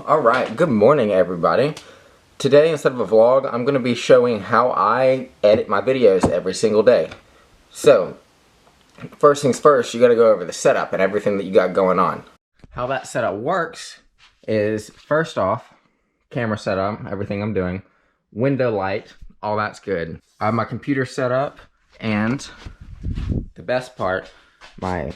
Alright, good morning everybody. Today, instead of a vlog, I'm going to be showing how I edit my videos every single day. So, first things first, you got to go over the setup and everything that you got going on. How that setup works is, first off, camera setup, everything I'm doing, window light, all that's good. I have my computer set up, and the best part, my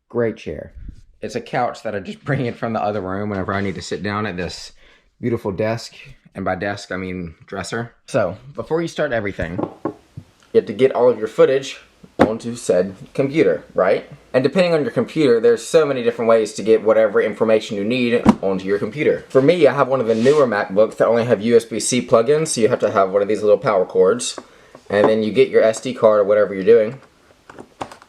great chair. It's a couch that I just bring in from the other room whenever I need to sit down at this beautiful desk. And by desk, I mean dresser. So, before you start everything, you have to get all of your footage onto said computer, right? And depending on your computer, there's so many different ways to get whatever information you need onto your computer. For me, I have one of the newer MacBooks that only have USB-C plugins, so you have to have one of these little power cords. And then you get your SD card or whatever you're doing,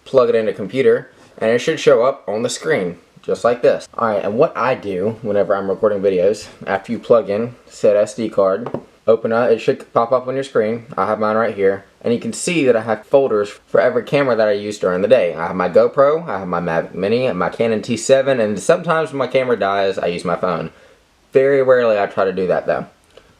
plug it in a computer, and it should show up on the screen, just like this. Alright, and what I do whenever I'm recording videos, after you plug in said SD card, open up, it should pop up on your screen. I have mine right here, and you can see that I have folders for every camera that I use during the day. I have my GoPro, I have my Mavic Mini, and my Canon T7, and sometimes when my camera dies, I use my phone. Very rarely I try to do that though.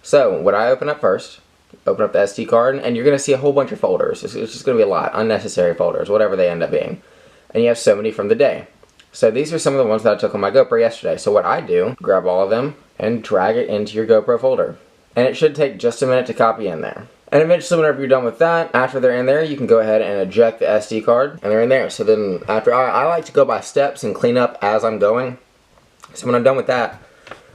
So, what I open up first, open up the SD card, and you're going to see a whole bunch of folders. It's just going to be a lot, unnecessary folders, whatever they end up being. And you have so many from the day. So these are some of the ones that I took on my GoPro yesterday. So what I do, grab all of them and drag it into your GoPro folder. And it should take just a minute to copy in there. And eventually whenever you're done with that, after they're in there, you can go ahead and eject the SD card, and they're in there. So then after, I like to go by steps and clean up as I'm going. So when I'm done with that,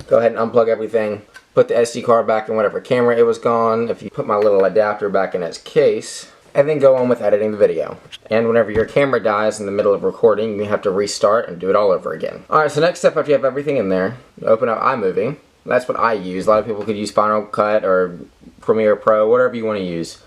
go ahead and unplug everything, put the SD card back in whatever camera it was gone, if you put my little adapter back in its case, and then go on with editing the video. And whenever your camera dies in the middle of recording, you have to restart and do it all over again. Alright, so next step after you have everything in there, open up iMovie. That's what I use. A lot of people could use Final Cut or Premiere Pro, whatever you want to use.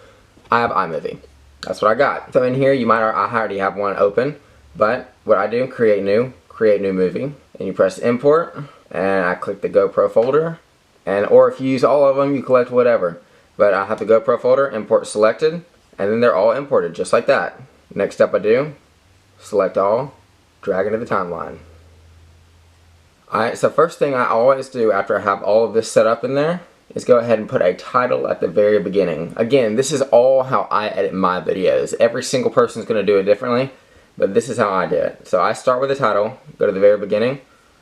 I have iMovie. That's what I got. So in here, I already have one open, but what I do, create new movie, and you press import, and I click the GoPro folder, or if you use all of them, you collect whatever. But I have the GoPro folder, import selected, and then they're all imported just like that. Next step I do, select all, drag into the timeline. Alright, so first thing I always do after I have all of this set up in there is go ahead and put a title at the very beginning. Again, this is all how I edit my videos. Every single person is going to do it differently, but this is how I do it. So I start with the title, go to the very beginning,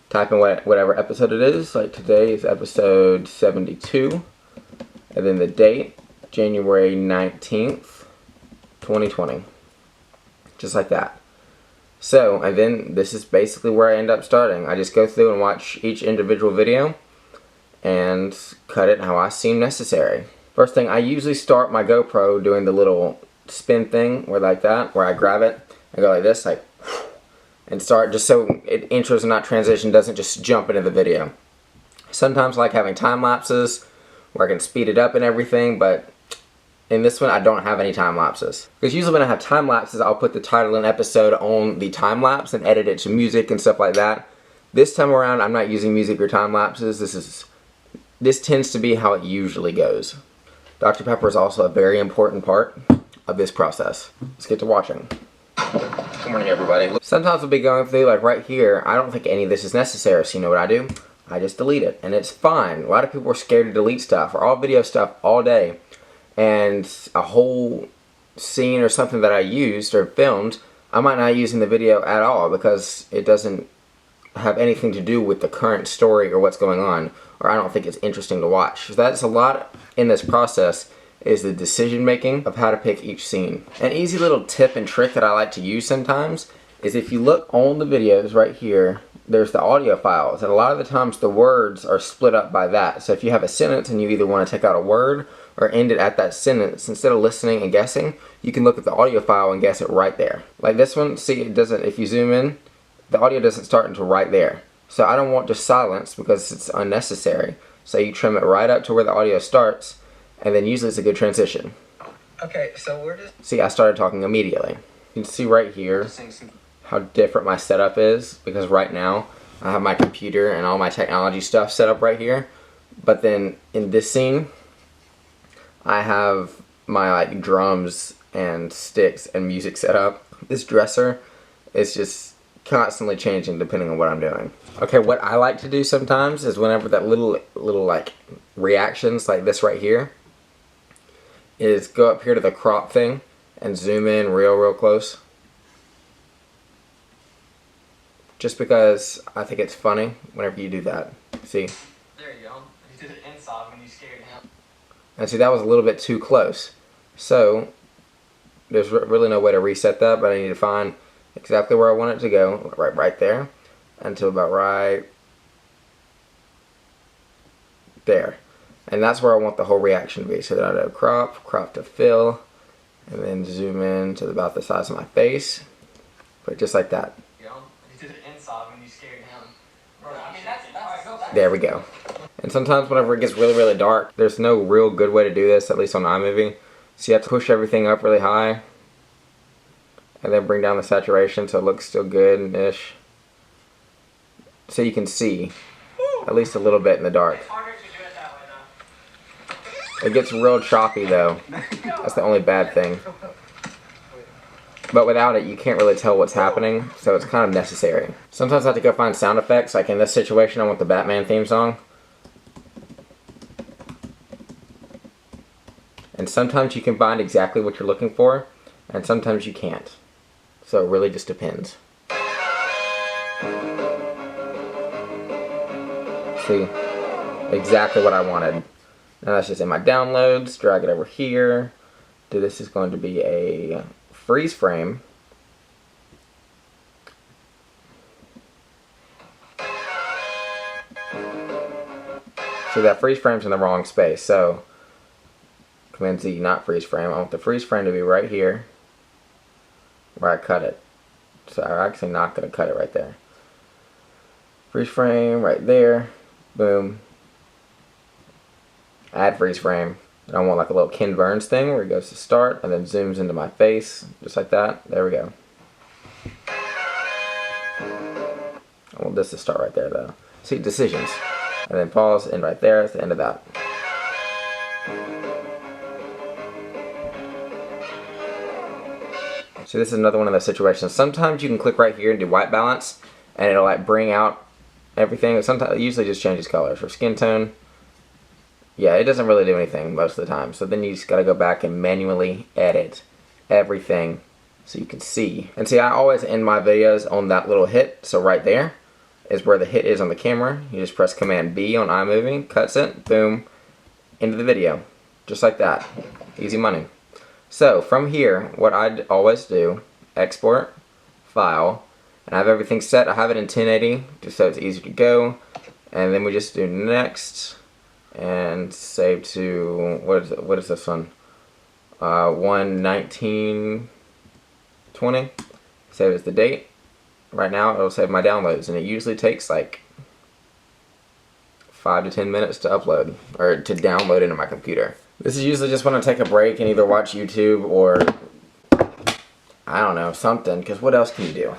type in whatever episode it is, like today is episode 72, and then the date, January 19th, 2020. Just like that. So, and then this is basically where I end up starting. I just go through and watch each individual video and cut it how I seem necessary. First thing, I usually start my GoPro doing the little spin thing, where like that, where I grab it and go like this, like, and start just so it intros and not transition, doesn't just jump into the video. Sometimes I like having time lapses where I can speed it up and everything, but in this one, I don't have any time lapses. Because usually when I have time lapses, I'll put the title and episode on the time lapse and edit it to music and stuff like that. This time around, I'm not using music or time lapses. This tends to be how it usually goes. Dr. Pepper is also a very important part of this process. Let's get to watching. Good morning, everybody. Sometimes we'll be going through, like right here, I don't think any of this is necessary, so you know what I do? I just delete it, and it's fine. A lot of people are scared to delete stuff, or all video stuff all day. And a whole scene or something that I used or filmed, I might not use in the video at all because it doesn't have anything to do with the current story or what's going on, or I don't think it's interesting to watch. So that's a lot in this process, is the decision making of how to pick each scene. An easy little tip and trick that I like to use sometimes is if you look on the videos right here, there's the audio files, and a lot of the times the words are split up by that. So if you have a sentence and you either want to take out a word or end it at that sentence, instead of listening and guessing, you can look at the audio file and guess it right there. Like this one, see, it doesn't, if you zoom in, the audio doesn't start until right there. So I don't want just silence because it's unnecessary. So you trim it right up to where the audio starts, and then usually it's a good transition. Okay, so we're just... See, I started talking immediately. You can see right here how different my setup is, because right now I have my computer and all my technology stuff set up right here. But then in this scene, I have my like drums and sticks and music set up. This dresser is just constantly changing depending on what I'm doing. Okay, what I like to do sometimes is whenever that little like reactions like this right here is go up here to the crop thing and zoom in real close. Just because I think it's funny whenever you do that. See? There you go. You did it inside when you scared him. And see, that was a little bit too close. So there's really no way to reset that, but I need to find exactly where I want it to go, right there, until about right there. And that's where I want the whole reaction to be. So that I do crop to fill, and then zoom in to about the size of my face. But just like that. You did it inside when you scared him. There we go. And sometimes whenever it gets really dark, there's no real good way to do this, at least on iMovie. So you have to push everything up really high, and then bring down the saturation so it looks still good-ish. So you can see at least a little bit in the dark. It's harder to do it that way though. It gets real choppy though. That's the only bad thing. But without it, you can't really tell what's happening, so it's kind of necessary. Sometimes I have to go find sound effects, like in this situation I want the Batman theme song. And sometimes you can find exactly what you're looking for, and sometimes you can't. So it really just depends. See, exactly what I wanted. Now that's just in my downloads, drag it over here. This is going to be a freeze frame. See, that freeze frame's in the wrong space, so Command Z, not freeze frame. I want the freeze frame to be right here where I cut it. So I'm actually not going to cut it right there. Freeze frame right there. Boom. Add freeze frame. And I want like a little Ken Burns thing where it goes to start and then zooms into my face. Just like that. There we go. I want this to start right there though. See, decisions. And then pause, and right there at the end of that. So this is another one of those situations. Sometimes you can click right here and do white balance, and it'll like bring out everything. Sometimes it usually just changes colors or skin tone. Yeah, it doesn't really do anything most of the time. So then you just gotta go back and manually edit everything so you can see. And see, I always end my videos on that little hit. So right there is where the hit is on the camera. You just press Command B on iMovie, cuts it, boom, into the video. Just like that. Easy money. So from here, what I'd always do, export, file, and I have everything set. I have it in 1080 just so it's easy to go. And then we just do next and save to, what is this one? 1/19/20. Save as the date. Right now it'll save my downloads, and it usually takes like 5 to 10 minutes to upload or to download into my computer. This is usually just when I take a break and either watch YouTube or I don't know, something, because what else can you do?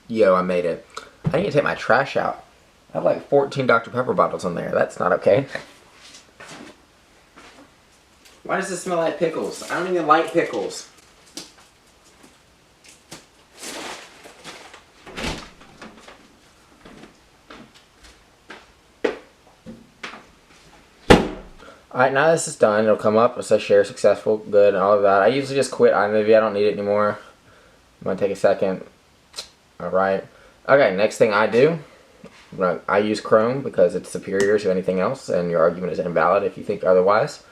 Yo, I made it. I need to take my trash out. I have like 14 Dr. Pepper bottles in there. That's not okay. Why does it smell like pickles? I don't even like pickles. Alright, now this is done. It'll come up. It'll say share successful, good, and all of that. I usually just quit iMovie. I don't need it anymore. I'm going to take a second. Alright. Okay, next thing I do, I use Chrome because it's superior to anything else, and your argument is invalid if you think otherwise.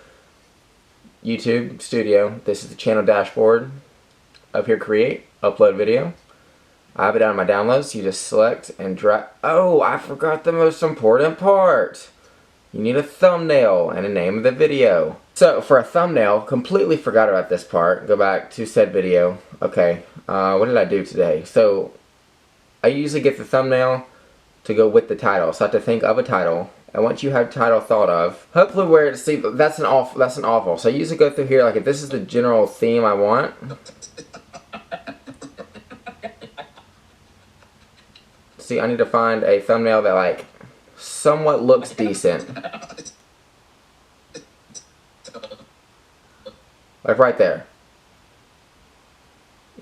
YouTube Studio. This is the channel dashboard. Up here, create, upload video. I have it down in my downloads. You just select and drag. Oh, I forgot the most important part. You need a thumbnail and a name of the video. So for a thumbnail, completely forgot about this part. Go back to said video. Okay, what did I do today? So I usually get the thumbnail to go with the title. So I have to think of a title. And once you have title thought of, hopefully where it's, see, that's an awful. So I usually go through here, like if this is the general theme I want. See, I need to find a thumbnail that like somewhat looks decent. Like right there.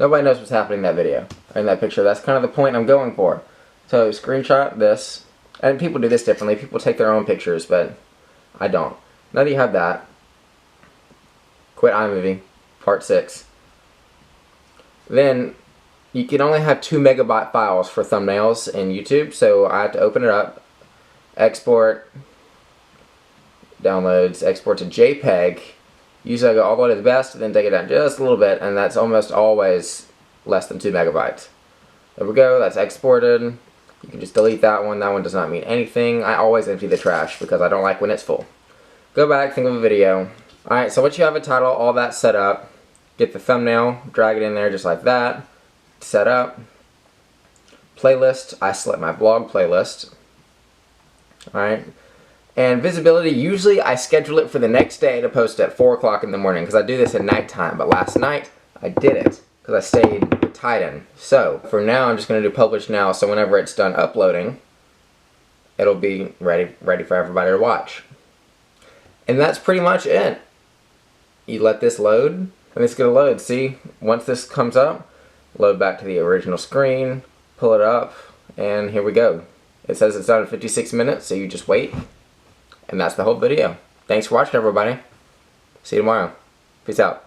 Nobody knows what's happening in that video, or in that picture. That's kind of the point I'm going for. So screenshot this, and people do this differently. People take their own pictures, but I don't. Now that you have that, quit iMovie, part 6. Then you can only have 2 megabyte files for thumbnails in YouTube, so I have to open it up, export, downloads, export to JPEG. Usually I go all the way to the best, then take it down just a little bit, and that's almost always less than 2 megabytes. There we go, that's exported. You can just delete that one. That one does not mean anything. I always empty the trash because I don't like when it's full. Go back, think of a video. Alright, so once you have a title, all that set up, get the thumbnail, drag it in there just like that. Set up. Playlist, I select my vlog playlist. Alright. And visibility, usually I schedule it for the next day to post at 4 o'clock in the morning because I do this at nighttime. But last night, I did it because I stayed with Titan. So, for now, I'm just going to do publish now, so whenever it's done uploading, it'll be ready for everybody to watch. And that's pretty much it. You let this load, and it's going to load. See, once this comes up, load back to the original screen, pull it up, and here we go. It says it's done in 56 minutes, so you just wait. And that's the whole video. Thanks for watching, everybody. See you tomorrow. Peace out.